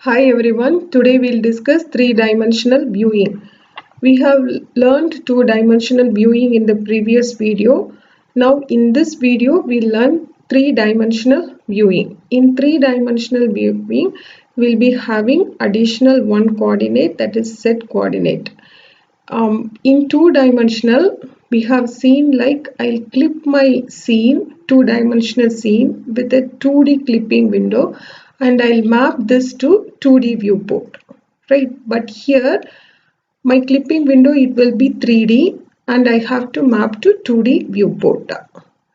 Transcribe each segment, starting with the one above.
Hi everyone, today we'll discuss three-dimensional viewing. We have learned two-dimensional viewing in the previous video. Now in this video we'll learn three-dimensional viewing. In three-dimensional viewing, we'll be having additional one coordinate, that is set coordinate. In two-dimensional, we have seen like I'll clip my scene, two-dimensional scene with a 2D clipping window, and I'll map this to 2D viewport, right? But here my clipping window, it will be 3D and I have to map to 2D viewport,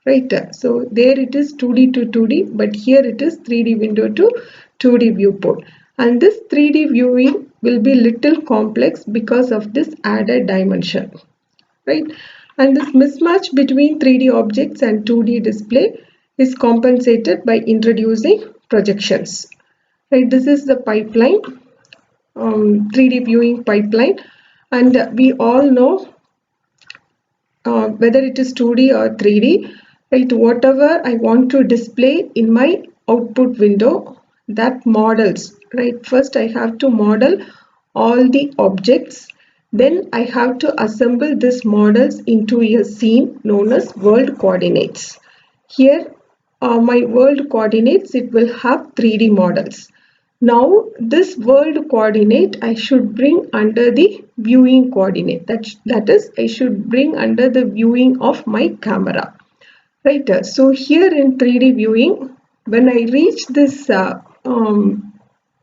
right? So there it is 2D to 2D, but here it is 3D window to 2D viewport. And this 3D viewing will be little complex because of this added dimension, right? And this mismatch between 3D objects and 2D display is compensated by introducing projections, right? This is the pipeline, 3D viewing pipeline, and we all know whether it is 2D or 3D, right? Whatever I want to display in my output window, that models, right? First I have to model all the objects, then I have to assemble these models into a scene known as world coordinates. Here my world coordinates, it will have 3D models. Now this world coordinate I should bring under the viewing coordinate. That is, I should bring under the viewing of my camera. Right. So here in 3D viewing, when I reach this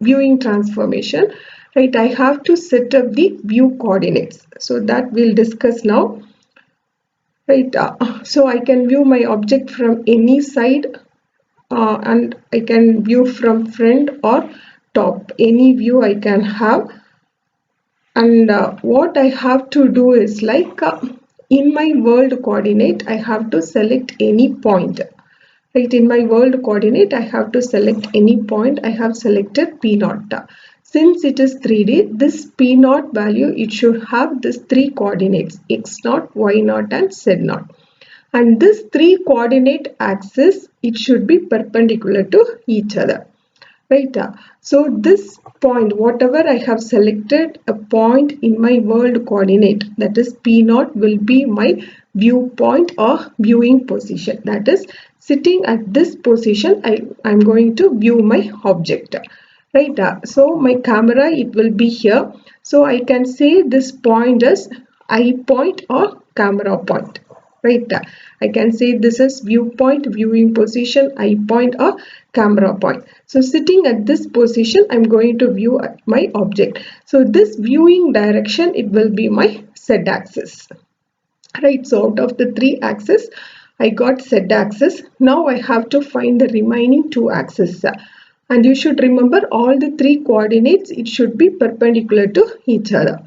viewing transformation, right, I have to set up the view coordinates. So that we'll discuss now. Right. So I can view my object from any side, and I can view from front or top, any view I can have. And what I have to do is like in my world coordinate I have to select any point, right? In my world coordinate I have to select any point. I have selected P0. Since it is 3D, this P0 value, it should have this three coordinates, x0, y0 and z0. And this three coordinate axis, it should be perpendicular to each other, right? So this point, whatever I have selected a point in my world coordinate, that is P0, will be my viewpoint or viewing position. That is, sitting at this position, I'm going to view my object, right? So my camera, it will be here. So I can say this point as eye point or camera point, right? I can say this is viewpoint, viewing position, eye point or camera point. So sitting at this position, I'm going to view my object. So this viewing direction, it will be my Z axis, right? So out of the three axes, I got Z axis. Now I have to find the remaining two axes. And you should remember all the three coordinates, it should be perpendicular to each other.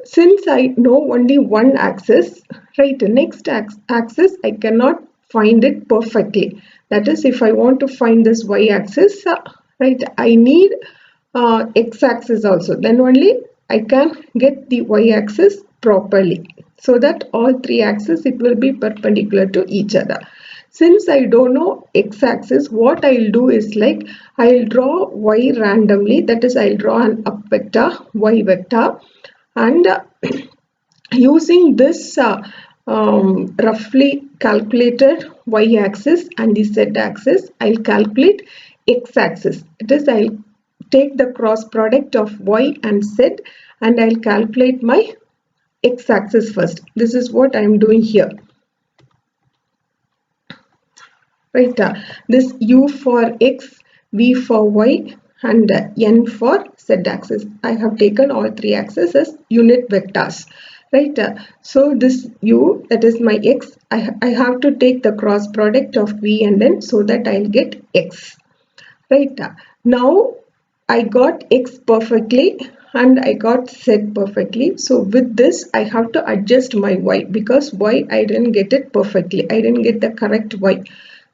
Since I know only one axis, right, the next axis I cannot find it perfectly. That is, if I want to find this y-axis, right, I need x-axis also. Then only I can get the y-axis properly. So that all three axes, it will be perpendicular to each other. Since I don't know x-axis, what I'll do is like I'll draw y randomly. That is, I'll draw an up vector, y vector, and using this roughly calculated y-axis and the z-axis, I'll calculate x-axis. It is, I'll take the cross product of y and z and I'll calculate my x-axis first. This is what I'm doing here. Right, this u for x, v for y and n for z-axis. I have taken all three axes as unit vectors, right? So this u, that is my x, I have to take the cross product of v and n so that I'll get x, right? Now I got x perfectly and I got z perfectly. So with this I have to adjust my y, because y I didn't get it perfectly. I didn't get the correct y.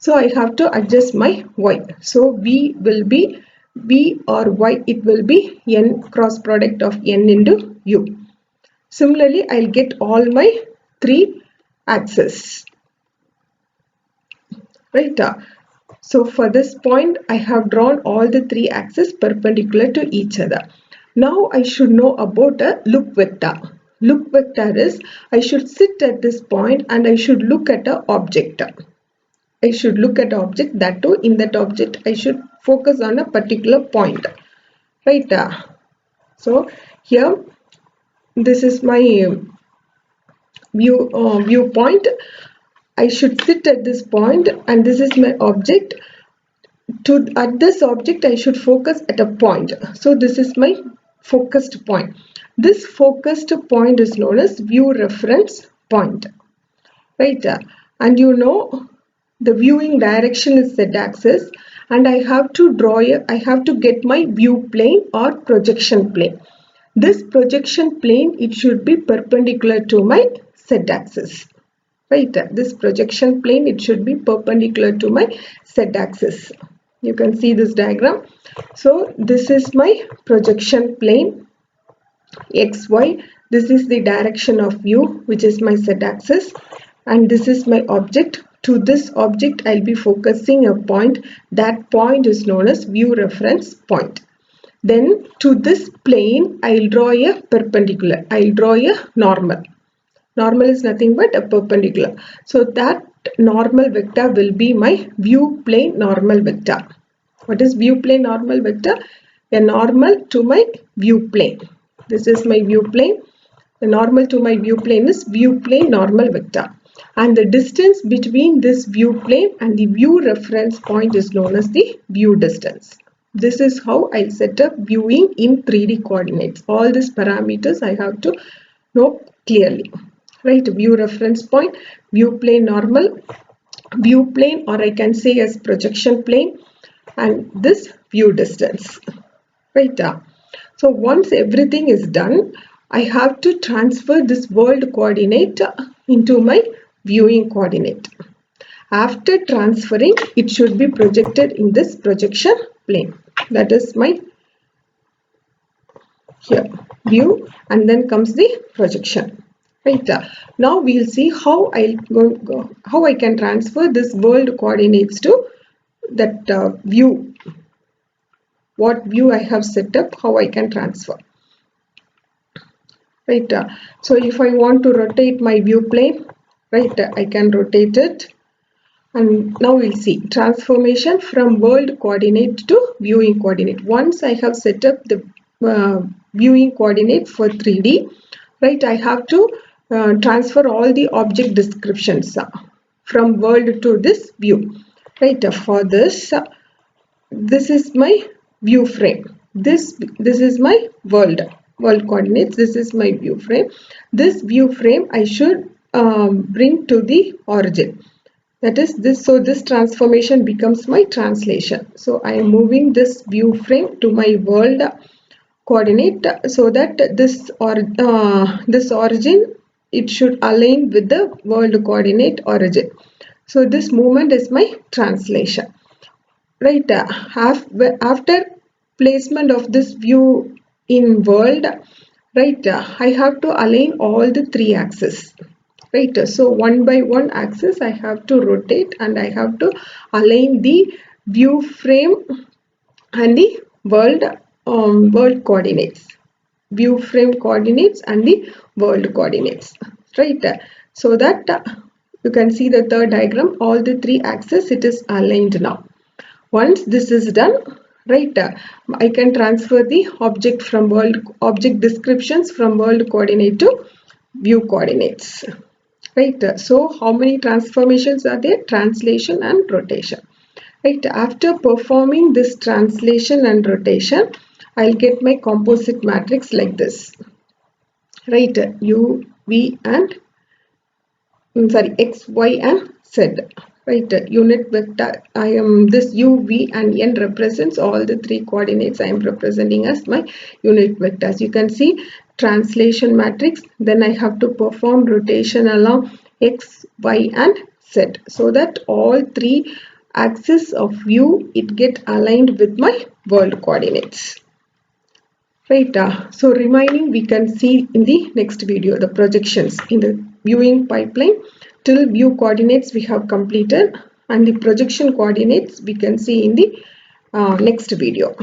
So I have to adjust my y. So v will be v or y, it will be n cross product of n into u. Similarly, I'll get all my three axes, right? So for this point, I have drawn all the three axes perpendicular to each other. Now I should know about a look vector. Look vector is I should sit at this point and I should look at an object. I should look at an object, that too in that object I should focus on a particular point. Right? So here this is my viewpoint. I should sit at this point and this is my object. At this object I should focus at a point. So this is my focused point. This focused point is known as view reference point. Right? And you know the viewing direction is z axis and I have to get my view plane or projection plane. This projection plane, it should be perpendicular to my z axis. Right, this projection plane, it should be perpendicular to my z axis. You can see this diagram. So this is my projection plane xy. This is the direction of view, which is my z axis, and this is my object. To this object I'll be focusing a point. That point is known as view reference point. Then to this plane I'll draw a perpendicular. I'll draw a normal. Normal is nothing but a perpendicular. So that normal vector will be my view plane normal vector. What is view plane normal vector? A normal to my view plane. This is my view plane. The normal to my view plane is view plane normal vector. And the distance between this view plane and the view reference point is known as the view distance. This is how I'll set up viewing in 3D coordinates. All these parameters I have to know clearly. Right, view reference point, view plane normal, view plane, or I can say as projection plane, and this view distance. Right. So once everything is done, I have to transfer this world coordinate into my viewing coordinate. After transferring, it should be projected in this projection plane. That is my here view, and then comes the projection. Right. Now we'll see how I can transfer this world coordinates to that view. What view I have set up, how I can transfer. Right. So if I want to rotate my view plane, right, I can rotate it. And now we'll see transformation from world coordinate to viewing coordinate. Once I have set up the viewing coordinate for 3D, right, I have to transfer all the object descriptions from world to this view. Right, for this, this is my view frame. This is my world coordinates. This is my view frame. This view frame I should bring to the origin. That is this. So this transformation becomes my translation. So I am moving this view frame to my world coordinate so that this origin, it should align with the world coordinate origin. So this movement is my translation. Right. After placement of this view in world, right, I have to align all the three axes. Right. So one by one axis I have to rotate and I have to align the view frame and the world coordinates. View frame coordinates and the world coordinates. Right. So that you can see the third diagram, all the three axes, it is aligned now. Once this is done, right, I can transfer the object descriptions from world coordinate to view coordinates. Right. So how many transformations are there? Translation and rotation. Right. After performing this translation and rotation, I'll get my composite matrix like this. Right. U, V and X, Y and Z. Right. Unit vector. This U, V and N represents all the three coordinates I am representing as my unit vectors. You can see translation matrix. Then I have to perform rotation along X, Y and Z so that all three axes of view, it get aligned with my world coordinates. Right. So remaining we can see in the next video the projections in the viewing pipeline. Till view coordinates we have completed. and the projection coordinates we can see in the next video.